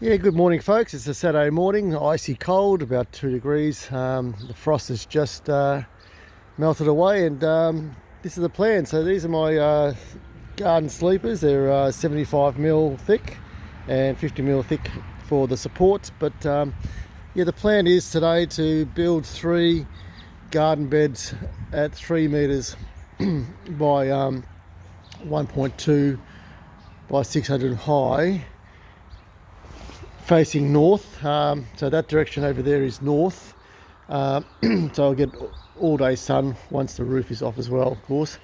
Yeah, good morning folks. It's a Saturday morning, icy cold, about 2 degrees. The frost has just melted away, and this is the plan. So these are my garden sleepers. They're 75 mil thick and 50 mil thick for the supports. But yeah, the plan is today to build 3 garden beds at 3 meters by 1.2 by 600 high, facing north. So that direction over there is north. So I'll get all day sun once the roof is off as well, of course.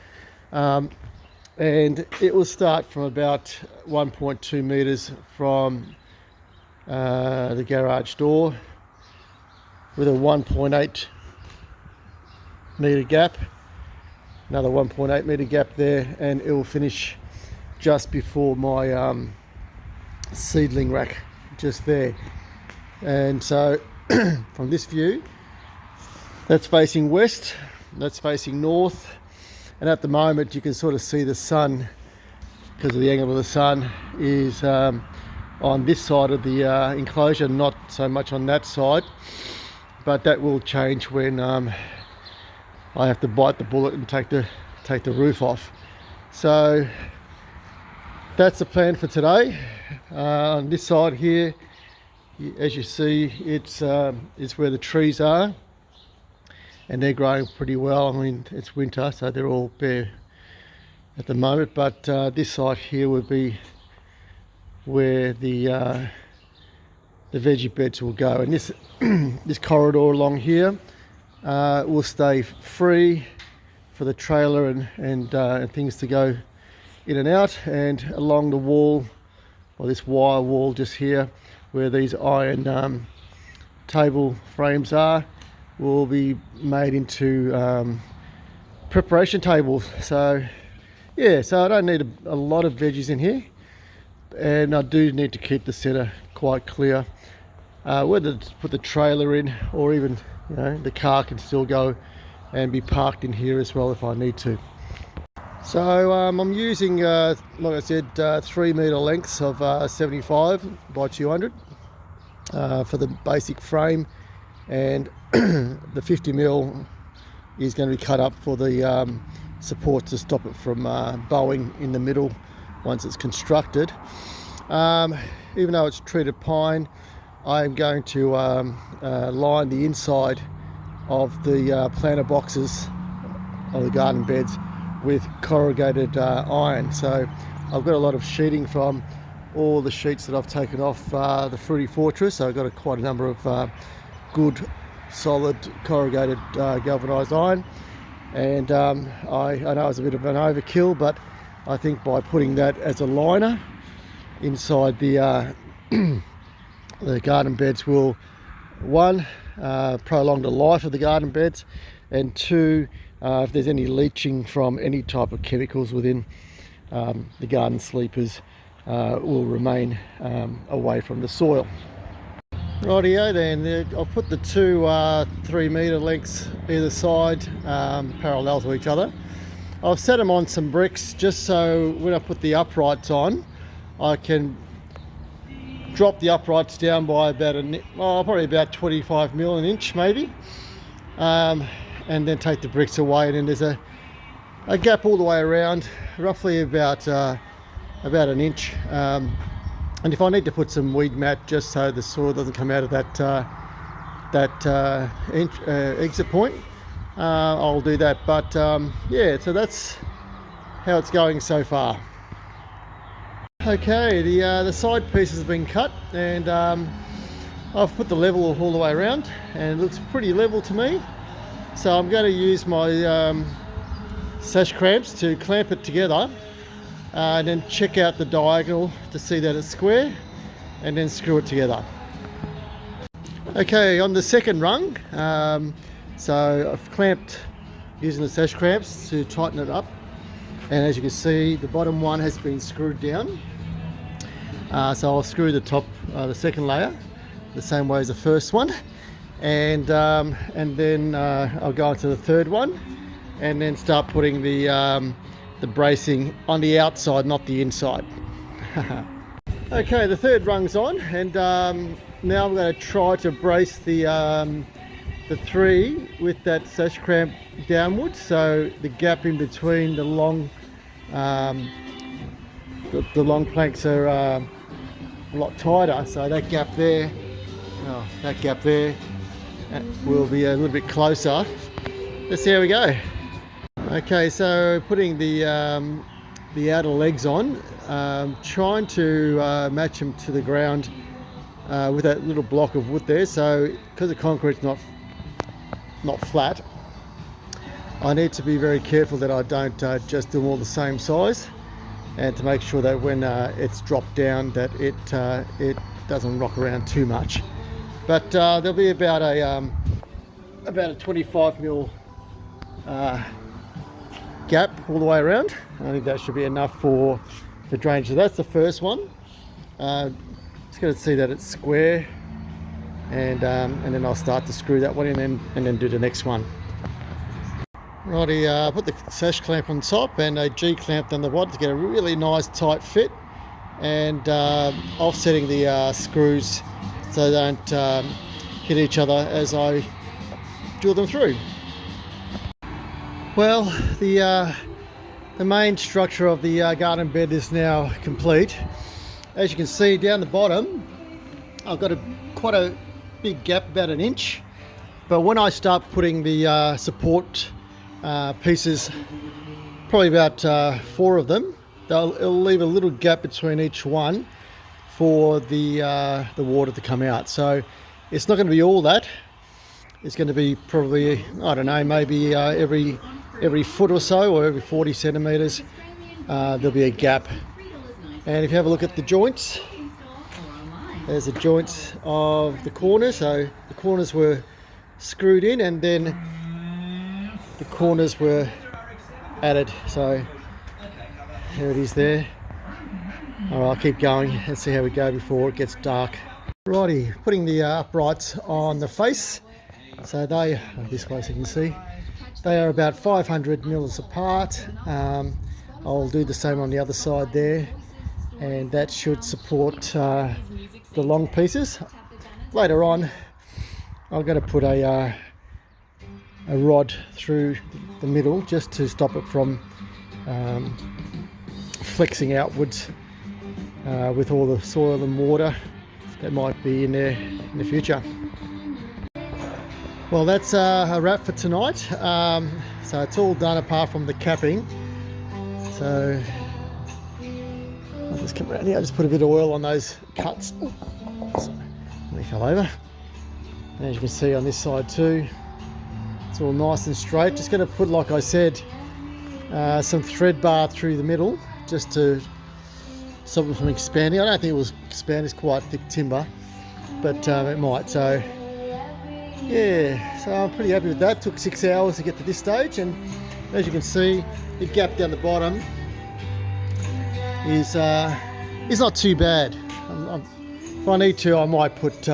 And it will start from about 1.2 meters from the garage door, with a 1.8 meter gap, another 1.8 meter gap there, and it will finish just before my seedling rack, just there. And so from this view, that's facing west, that's facing north, and at the moment you can sort of see the sun, because of the angle of the sun, is on this side of the enclosure, not so much on that side. But that will change when I have to bite the bullet and take the roof off. So that's the plan for today. On this side here, as you see, it's where the trees are, and they're growing pretty well. I mean, it's winter, so they're all bare at the moment. But this side here would be where the veggie beds will go, and this this corridor along here will stay free for the trailer and things to go in and out. And along the wall, or this wire wall just here, where these iron table frames are, will be made into preparation tables. So yeah, so I don't need a lot of veggies in here, and I do need to keep the centre quite clear. Whether to put the trailer in, or even, you know, the car can still go and be parked in here as well if I need to. So I'm using, like I said, 3 meter lengths of 75 by 200 for the basic frame, and the 50 mil is going to be cut up for the support to stop it from bowing in the middle once it's constructed. Even though it's treated pine, I'm going to line the inside of the planter boxes of the garden beds with corrugated iron. So I've got a lot of sheeting from all the sheets that I've taken off the Fruity Fortress. So I've got quite a number of good solid corrugated galvanized iron, and I know it's a bit of an overkill, but I think by putting that as a liner inside the the garden beds will, one, prolong the life of the garden beds, and two, if there's any leaching from any type of chemicals within the garden sleepers, will remain away from the soil. Rightio then, I'll put the 2 3 meter lengths either side, parallel to each other. I've set them on some bricks just so when I put the uprights on, I can drop the uprights down by about probably about 25 mil an inch maybe, and then take the bricks away, and then there's a gap all the way around, roughly about an inch. And if I need to put some weed mat just so the soil doesn't come out of that exit point, I'll do that. But yeah, so that's how it's going so far. Okay, the side pieces have been cut, and I've put the level all the way around, and it looks pretty level to me. So I'm going to use my sash clamps to clamp it together, and then check out the diagonal to see that it's square, and then screw it together. Okay, on the second rung, so I've clamped using the sash clamps to tighten it up, and as you can see, the bottom one has been screwed down. So I'll screw the top, the second layer, the same way as the first one, and then I'll go into the third one, and then start putting the bracing on the outside, not the inside. Okay, the third rung's on, and now I'm going to try to brace the three with that sash clamp downwards, so the gap in between the long the long planks are a lot tighter. So that gap there, that gap there, will be a little bit closer. Let's see how we go. Okay, so putting the outer legs on, trying to match them to the ground with that little block of wood there. So because the concrete's not flat, I need to be very careful that I don't just do them all the same size, and to make sure that when it's dropped down that it doesn't rock around too much. But there'll be about a 25mm gap all the way around. I think that should be enough for drainage. So that's the first one. Just got to see that it's square, and then I'll start to screw that one in, and then do the next one. Righty, put the sash clamp on top and a G clamp on the bottom to get a really nice tight fit, and offsetting the screws so they don't hit each other as I drill them through. Well, the main structure of the garden bed is now complete. As you can see down the bottom, I've got quite a big gap, about 1 inch. But when I start putting the support pieces, probably about 4 of them, it'll leave a little gap between each one for the water to come out. So it's not going to be all that. It's going to be probably, I don't know, maybe every foot or so, or every 40 centimeters, there'll be a gap. And if you have a look at the joints, there's the joints of the corners. So the corners were screwed in, and then the corners were added. So there it is there. All right, I'll keep going and see how we go before it gets dark. Righty, putting the uprights on the face. So they, this way so you can see, they are about 500 mils apart. I'll do the same on the other side there, and that should support the long pieces. Later on, I'm going to put a rod through the middle just to stop it from flexing outwards with all the soil and water that might be in there in the future. Well, that's a wrap for tonight. So it's all done apart from the capping. So I'll just come around here. I just put a bit of oil on those cuts. So they fell over. And as you can see on this side too, it's all nice and straight. Just going to put, like I said, some thread bar through the middle just to stop it from expanding. I don't think it will expand. It's quite thick timber, but it might. So yeah, so I'm pretty happy with that. Took 6 hours to get to this stage, and as you can see, the gap down the bottom is not too bad. If I need to, I might put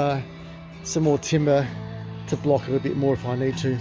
some more timber to block it a bit more if I need to.